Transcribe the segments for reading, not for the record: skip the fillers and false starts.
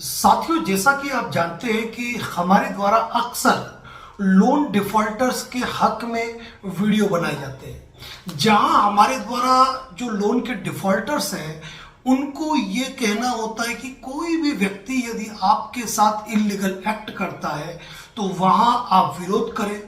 साथियों, जैसा कि आप जानते हैं कि हमारे द्वारा अक्सर लोन डिफॉल्टर्स के हक में वीडियो बनाए जाते हैं, जहां हमारे द्वारा जो लोन के डिफॉल्टर्स हैं उनको ये कहना होता है कि कोई भी व्यक्ति यदि आपके साथ इलीगल एक्ट करता है तो वहां आप विरोध करें।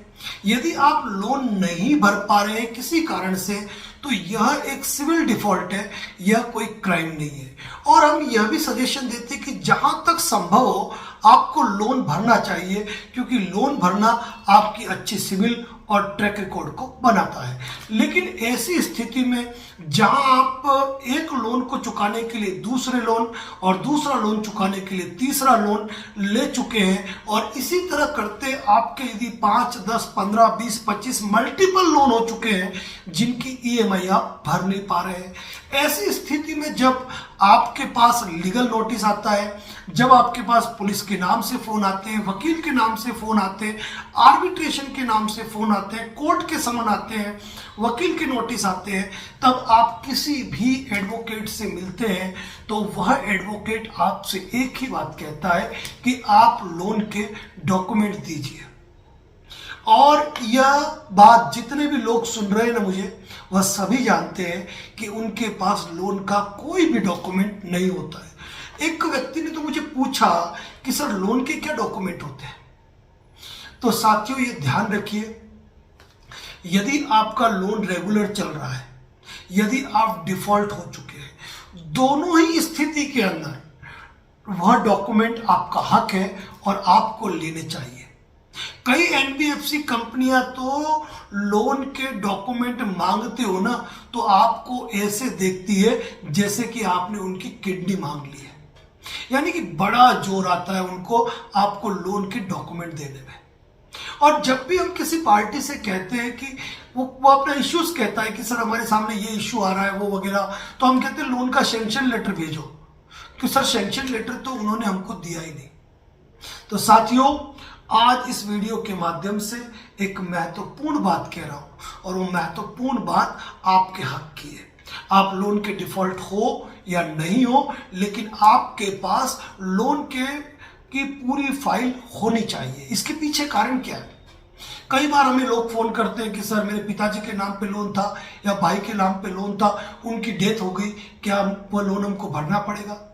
यदि आप लोन नहीं भर पा रहे हैं किसी कारण से तो यह एक सिविल डिफॉल्ट है, यह कोई क्राइम नहीं है। और हम यह भी सजेशन देते हैं कि जहां तक संभव हो आपको लोन भरना चाहिए, क्योंकि लोन भरना आपकी अच्छी सिविल और ट्रैक रिकॉर्ड को बनाता है। लेकिन ऐसी स्थिति में जहां आप एक लोन को चुकाने के लिए दूसरे लोन और दूसरा लोन चुकाने के लिए तीसरा लोन ले चुके हैं और इसी तरह करते आपके यदि 5, 10, 15, 20, 25 मल्टीपल लोन हो चुके हैं जिनकी ईएमआई आप भर नहीं पा रहे हैं, ऐसी स्थिति में जब आपके पास लीगल नोटिस आता है, जब आपके पास पुलिस के नाम से फोन आते हैं, वकील के नाम से फोन आते हैं, आर्बिट्रेशन के नाम से फोन आते हैं, कोर्ट के समन आते हैं, वकील के नोटिस आते हैं, तब आप किसी भी एडवोकेट से मिलते हैं तो वह एडवोकेट आपसे एक ही बात कहता है कि आप लोन के डॉक्यूमेंट दीजिए। और यह बात जितने भी लोग सुन रहे हैं ना, मुझे वह सभी जानते हैं कि उनके पास लोन का कोई भी डॉक्यूमेंट नहीं होता है। एक व्यक्ति ने तो मुझे पूछा कि सर लोन के क्या डॉक्यूमेंट होते हैं। तो साथियों, ये ध्यान रखिए, यदि आपका लोन रेगुलर चल रहा है, यदि आप डिफॉल्ट हो चुके हैं, दोनों ही स्थिति के अंदर वह डॉक्यूमेंट आपका हक है और आपको लेने चाहिए। कई एनबीएफसी कंपनियां तो लोन के डॉक्यूमेंट मांगते हो ना तो आपको ऐसे देखती है जैसे कि आपने उनकी किडनी मांग ली है। यानी कि बड़ा जोर आता है उनको आपको लोन के डॉक्यूमेंट देने में। और जब भी हम किसी पार्टी से कहते हैं कि वो अपना इश्यूज कहता है कि सर हमारे सामने ये इश्यू आ रहा है वो वगैरह, तो हम कहते हैं लोन का सैंक्शन लेटर भेजो, कि सर सैंक्शन लेटर तो उन्होंने हमको दिया ही नहीं। तो साथियों, आज इस वीडियो के माध्यम से एक महत्वपूर्ण बात कह रहा हूं और वो महत्वपूर्ण बात आपके हक की है। आप लोन के डिफॉल्ट हो या नहीं हो, लेकिन आपके पास लोन की पूरी फाइल होनी चाहिए। इसके पीछे कारण क्या है? कई बार हमें लोग फोन करते हैं कि सर मेरे पिताजी के नाम पे लोन था या भाई के नाम पे लोन था, उनकी डेथ हो गई, क्या वो लोन हमको भरना पड़ेगा?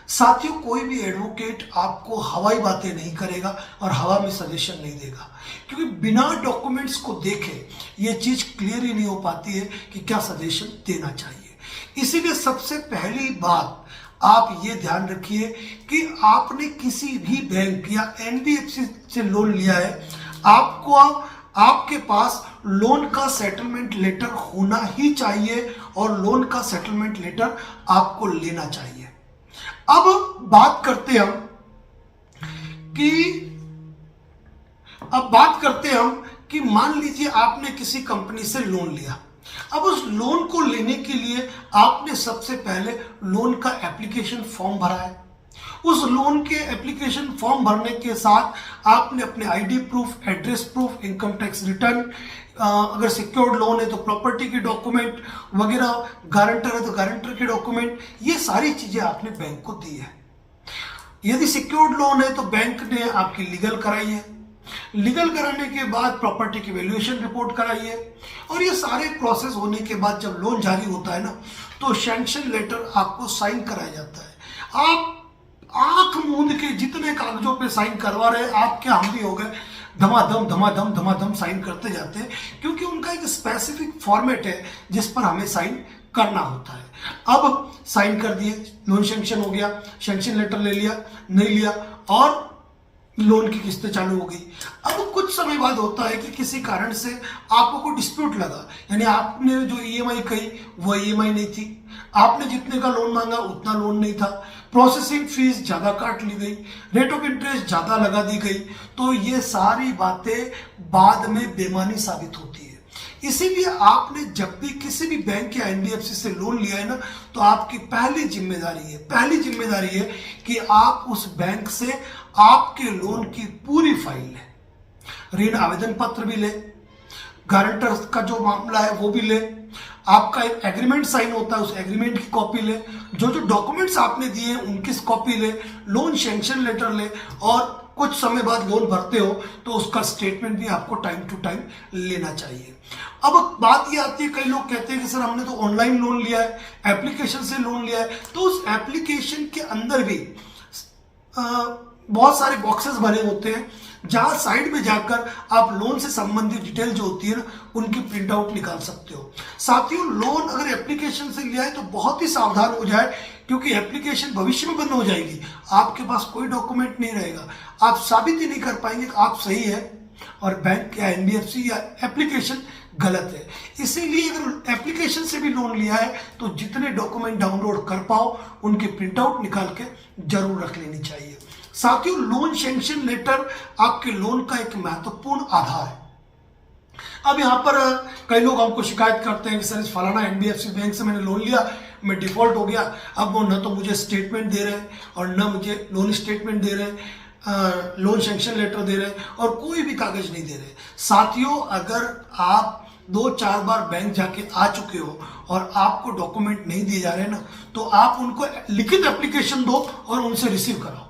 साथियों, कोई भी एडवोकेट आपको हवाई बातें नहीं करेगा और हवा में सजेशन नहीं देगा, क्योंकि बिना डॉक्यूमेंट्स को देखे ये चीज क्लियर ही नहीं हो पाती है कि क्या सजेशन देना चाहिए। इसीलिए सबसे पहली बात आप ये ध्यान रखिए कि आपने किसी भी बैंक या एनबीएफसी से लोन लिया है, आपके पास लोन का सेटलमेंट लेटर होना ही चाहिए और लोन का सेटलमेंट लेटर आपको लेना चाहिए। अब बात करते हम कि मान लीजिए आपने किसी कंपनी से लोन लिया। अब उस लोन को लेने के लिए आपने सबसे पहले लोन का एप्लीकेशन फॉर्म भरा है। उस लोन के एप्लीकेशन फॉर्म भरने के साथ आपने अपने ID proof, address proof, income tax return, अगर सिक्योर्ड लोन है तो प्रॉपर्टी के डॉक्यूमेंट वगैरह, गारंटर है तो गारंटर के डॉक्यूमेंट, ये सारी चीजें आपने बैंक को दी है। यदि सिक्योर्ड लोन है तो बैंक ने आपकी लीगल कराई है, लीगल कराने के बाद प्रॉपर्टी की वैल्यूएशन रिपोर्ट कराई है, और ये सारे प्रोसेस होने के बाद जब लोन जारी होता है ना तो सैंक्शन लेटर आपको साइन कराया जाता है। आप आंख मूंद के जितने कागजों पे साइन करवा रहे हैं, आप क्या हम भी हो गए, धमाधम साइन करते जाते हैं, क्योंकि उनका एक स्पेसिफिक फॉर्मेट है जिस पर हमें साइन करना होता है। अब साइन कर दिए, लोन सैंक्शन हो गया, सैंक्शन लेटर ले लिया, नहीं लिया, और लोन की किस्तें चालू हो गई। अब कुछ समय बाद होता है कि किसी कारण से आपको डिस्प्यूट लगा, यानी आपने जो ईएमआई कही वो ईएमआई नहीं थी, आपने जितने का लोन मांगा उतना लोन नहीं था, प्रोसेसिंग फीस ज्यादा काट ली गई, रेट ऑफ इंटरेस्ट ज्यादा लगा दी गई, तो ये सारी बातें बाद में बेईमानी साबित होती है। इसीलिए आपने जब भी किसी भी बैंक या एनबीएफसी से लोन लिया है ना, तो आपकी पहली जिम्मेदारी है कि आप उस बैंक से आपके लोन की पूरी फाइल लें, ऋण आवेदन पत्र भी ले, गारंटर का जो मामला है वो भी ले, आपका एक एग्रीमेंट साइन होता है, उस एग्रीमेंट की कॉपी ले, जो जो डॉक्यूमेंट्स आपने दिए हैं उनकी कॉपी ले, लोन सैंक्शन लेटर ले, और कुछ समय बाद लोन भरते हो तो उसका स्टेटमेंट भी आपको टाइम टू टाइम लेना चाहिए। अब बात ये आती है, कई लोग कहते हैं कि सर हमने तो ऑनलाइन लोन लिया है, एप्लीकेशन से लोन लिया है, तो उस एप्लीकेशन के अंदर भी बहुत सारे बॉक्सेस भरे होते हैं जहां साइड में जाकर आप लोन से संबंधित डिटेल जो होती है ना उनकी प्रिंट आउट निकाल सकते हो। साथियों, लोन अगर एप्लीकेशन से लिया है तो बहुत ही सावधान हो जाए, क्योंकि एप्लीकेशन भविष्य में बंद हो जाएगी, आपके पास कोई डॉक्यूमेंट नहीं रहेगा, आप साबित ही नहीं कर पाएंगे कि आप सही है और बैंक या एनबीएफसी या एप्लीकेशन गलत है। इसीलिए अगर एप्लीकेशन से भी लोन लिया है तो जितने डॉक्यूमेंट डाउनलोड कर पाओ उनके प्रिंट आउट निकाल के जरूर रख लेनी चाहिए। साथियों, लोन सैंक्शन लेटर आपके लोन का एक महत्वपूर्ण आधार है। अब यहाँ पर कई लोग हमको शिकायत करते हैं कि सर इस फलाना एनबीएफसी बैंक से मैंने लोन लिया, मैं डिफॉल्ट हो गया, अब वो न तो मुझे स्टेटमेंट दे रहे हैं और न मुझे लोन स्टेटमेंट दे रहे हैं, लोन सैंक्शन लेटर दे रहे हैं और कोई भी कागज नहीं दे रहे। साथियों, अगर आप 2-4 बार बैंक जाके आ चुके हो और आपको डॉक्यूमेंट नहीं दिए जा रहे ना, तो आप उनको लिखित एप्लीकेशन दो और उनसे रिसीव कराओ।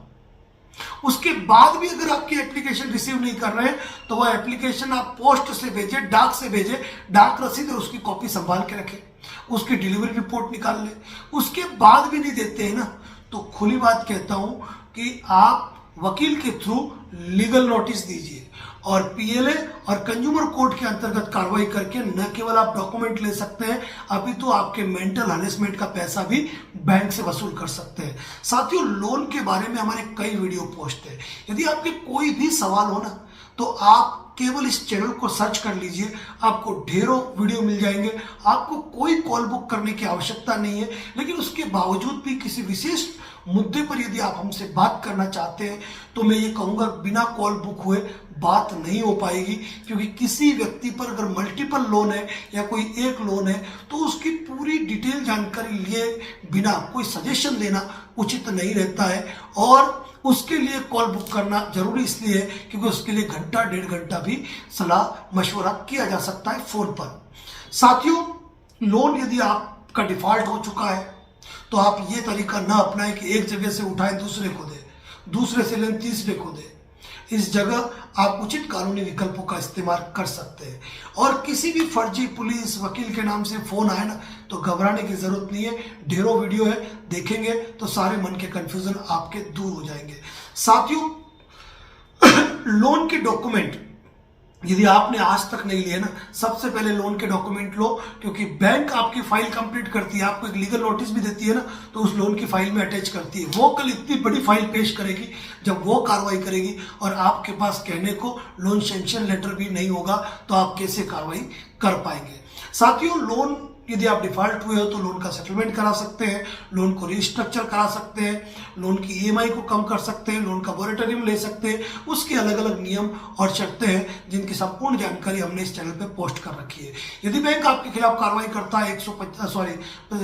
उसके बाद भी अगर आपकी एप्लीकेशन रिसीव नहीं कर रहे हैं तो वह एप्लीकेशन आप पोस्ट से भेजे, डाक से भेजे, डाक रसीद और उसकी कॉपी संभाल के रखें, उसकी डिलीवरी रिपोर्ट निकाल ले। उसके बाद भी नहीं देते हैं ना, तो खुली बात कहता हूं कि आप वकील के थ्रू लीगल नोटिस दीजिए और पीएलए और कंज्यूमर कोर्ट के अंतर्गत कार्रवाई करके न केवल आप डॉक्यूमेंट ले सकते हैं, अभी तो आपके मेंटल हरेसमेंट का पैसा भी बैंक से वसूल कर सकते हैं। साथियों, लोन के बारे में हमारे कई वीडियो पोस्ट है, यदि आपके कोई भी सवाल हो ना तो आप केवल इस चैनल को सर्च कर लीजिए, आपको ढेरों वीडियो मिल जाएंगे। आपको कोई कॉल बुक करने की आवश्यकता नहीं है, लेकिन उसके बावजूद भी किसी विशेष मुद्दे पर यदि आप हमसे बात करना चाहते हैं तो मैं ये कहूँगा बिना कॉल बुक हुए बात नहीं हो पाएगी, क्योंकि किसी व्यक्ति पर अगर मल्टीपल लोन है या कोई एक लोन है तो उसकी पूरी डिटेल जानकारी लिए बिना कोई सजेशन देना उचित नहीं रहता है, और उसके लिए कॉल बुक करना जरूरी इसलिए है क्योंकि उसके लिए घंटा 1.5 घंटा भी सलाह मशवरा किया जा सकता है फोन पर। साथियों, लोन यदि आपका डिफॉल्ट हो चुका है तो आप ये तरीका ना अपनाएं कि एक जगह से उठाएं दूसरे को दे, दूसरे से लें तीसरे को दे। इस जगह आप उचित कानूनी विकल्पों का इस्तेमाल कर सकते हैं, और किसी भी फर्जी पुलिस वकील के नाम से फोन आए ना तो घबराने की जरूरत नहीं है। ढेरों वीडियो है, देखेंगे तो सारे मन के कंफ्यूजन आपके दूर हो जाएंगे। साथियों, लोन के डॉक्यूमेंट यदि आपने आज तक नहीं लिए ना, सबसे पहले लोन के डॉक्यूमेंट लो, क्योंकि बैंक आपकी फाइल कंप्लीट करती है, आपको एक लीगल नोटिस भी देती है ना, तो उस लोन की फाइल में अटैच करती है। वो कल इतनी बड़ी फाइल पेश करेगी, जब वो कार्रवाई करेगी और आपके पास कहने को लोन सैंक्शन लेटर भी नहीं होगा तो आप कैसे कार्रवाई कर पाएंगे। साथियों, लोन यदि आप डिफॉल्ट हुए हो तो लोन का सेटलमेंट करा सकते हैं, लोन को रिस्ट्रक्चर करा सकते हैं, लोन की ईएमआई को कम कर सकते हैं, लोन का मोरेटोरियम ले सकते हैं। उसके अलग अलग नियम और शर्तें हैं जिनकी संपूर्ण जानकारी हमने इस चैनल पे पोस्ट कर रखी है। यदि बैंक आपके खिलाफ कार्रवाई करता है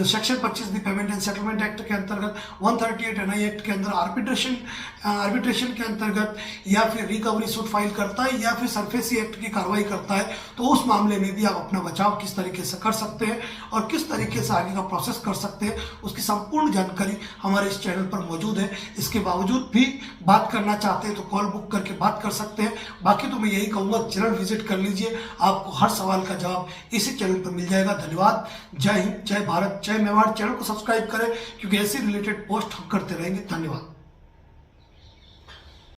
section 25 payment and settlement act के अंतर्गत, 138 एनआई एक्ट के अंदर आर्बिट्रेशन के अंतर्गत, या फिर रिकवरी सूट फाइल करता है, या फिर सरफेसी एक्ट की कार्रवाई करता है, तो उस मामले में भी आप अपना बचाव किस तरीके से कर सकते हैं और किस तरीके से आगे का प्रोसेस कर सकते हैं, उसकी संपूर्ण जानकारी हमारे इस चैनल पर मौजूद है। इसके बावजूद भी बात करना चाहते हैं तो कॉल बुक करके बात कर सकते हैं। बाकी तो मैं यही कहूंगा, चैनल विजिट कर लीजिए, आपको हर सवाल का जवाब इसी चैनल पर मिल जाएगा। धन्यवाद। जय हिंद, जय भारत, जय मेवाड़। चैनल को सब्सक्राइब करें क्योंकि ऐसी रिलेटेड पोस्ट हम करते रहेंगे। धन्यवाद।